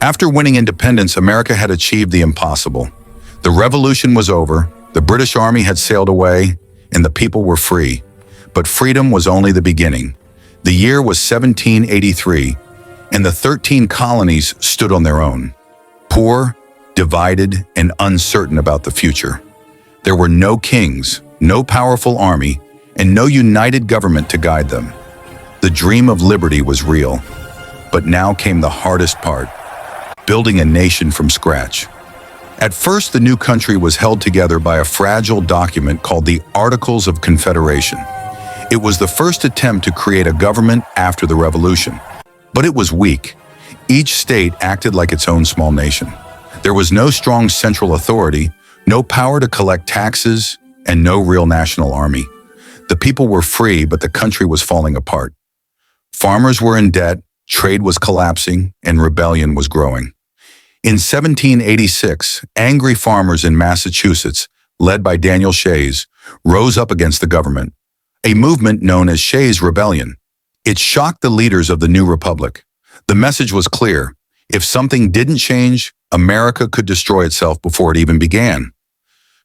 After winning independence, America had achieved the impossible. The revolution was over, the British Army had sailed away, and the people were free. But freedom was only the beginning. The year was 1783, and the 13 colonies stood on their own. Poor, divided, and uncertain about the future. There were no kings, no powerful army, and no united government to guide them. The dream of liberty was real. But now came the hardest part: building a nation from scratch. At first, the new country was held together by a fragile document called the Articles of Confederation. It was the first attempt to create a government after the Revolution. But it was weak. Each state acted like its own small nation. There was no strong central authority, no power to collect taxes, and no real national army. The people were free, but the country was falling apart. Farmers were in debt, trade was collapsing, and rebellion was growing. In 1786, angry farmers in Massachusetts, led by Daniel Shays, rose up against the government, a movement known as Shays' Rebellion. It shocked the leaders of the new republic. The message was clear: if something didn't change, America could destroy itself before it even began.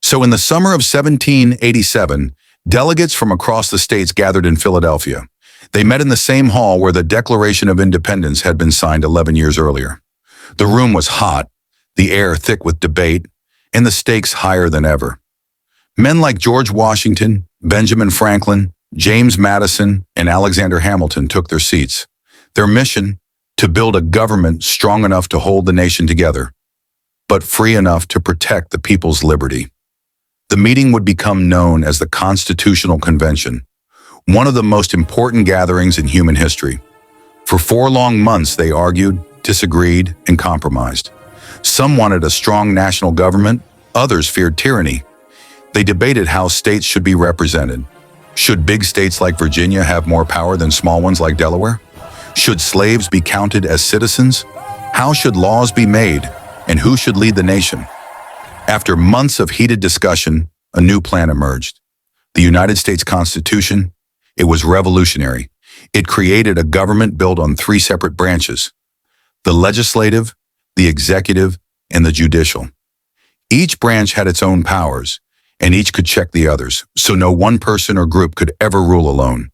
So in the summer of 1787, delegates from across the states gathered in Philadelphia. They met in the same hall where the Declaration of Independence had been signed 11 years earlier. The room was hot, the air thick with debate, and the stakes higher than ever. Men like George Washington, Benjamin Franklin, James Madison, and Alexander Hamilton took their seats. Their mission: to build a government strong enough to hold the nation together, but free enough to protect the people's liberty. The meeting would become known as the Constitutional Convention, one of the most important gatherings in human history. For 4 long months, they argued, disagreed, and compromised. Some wanted a strong national government, others feared tyranny. They debated how states should be represented. Should big states like Virginia have more power than small ones like Delaware? Should slaves be counted as citizens? How should laws be made? And who should lead the nation? After months of heated discussion, a new plan emerged. The United States Constitution. It was revolutionary. It created a government built on 3 separate branches: the legislative, the executive, and the judicial. Each branch had its own powers, and each could check the others, so no one person or group could ever rule alone.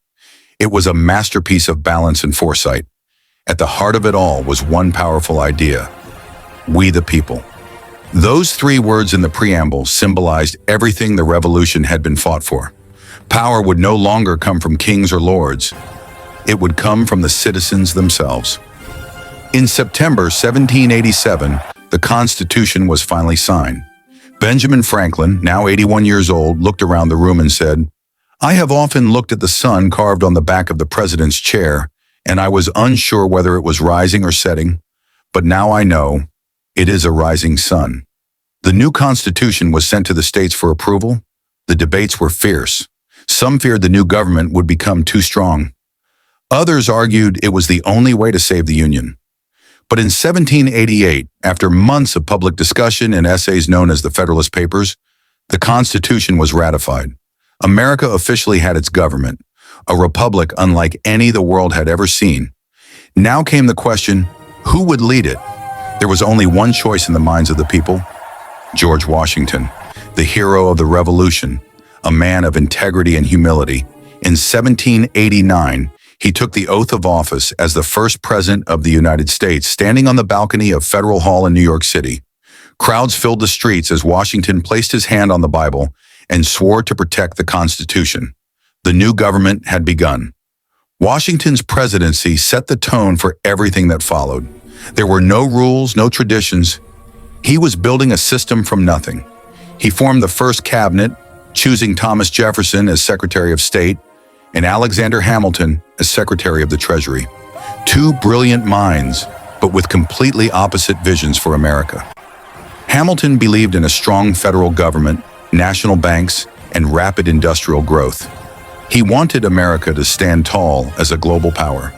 It was a masterpiece of balance and foresight. At the heart of it all was one powerful idea: we the people. Those 3 words in the preamble symbolized everything the revolution had been fought for. Power would no longer come from kings or lords. It would come from the citizens themselves. In September 1787, the Constitution was finally signed. Benjamin Franklin, now 81 years old, looked around the room and said, "I have often looked at the sun carved on the back of the president's chair, and I was unsure whether it was rising or setting, but now I know it is a rising sun." The new Constitution was sent to the states for approval. The debates were fierce. Some feared the new government would become too strong. Others argued it was the only way to save the Union. But in 1788, after months of public discussion and essays known as the Federalist Papers, the Constitution was ratified. America officially had its government, a republic unlike any the world had ever seen. Now came the question, who would lead it? There was only one choice in the minds of the people: George Washington, the hero of the Revolution, a man of integrity and humility. In 1789, he took the oath of office as the first president of the United States, standing on the balcony of Federal Hall in New York City. Crowds filled the streets as Washington placed his hand on the Bible and swore to protect the Constitution. The new government had begun. Washington's presidency set the tone for everything that followed. There were no rules, no traditions. He was building a system from nothing. He formed the first cabinet, choosing Thomas Jefferson as Secretary of State and Alexander Hamilton as Secretary of the Treasury. 2 brilliant minds, but with completely opposite visions for America. Hamilton believed in a strong federal government, national banks, and rapid industrial growth. He wanted America to stand tall as a global power.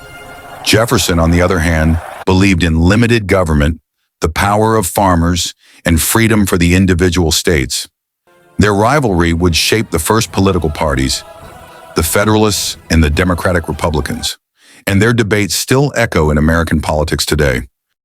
Jefferson, on the other hand, believed in limited government, the power of farmers, and freedom for the individual states. Their rivalry would shape the first political parties, the Federalists and the Democratic Republicans, and their debates still echo in American politics today.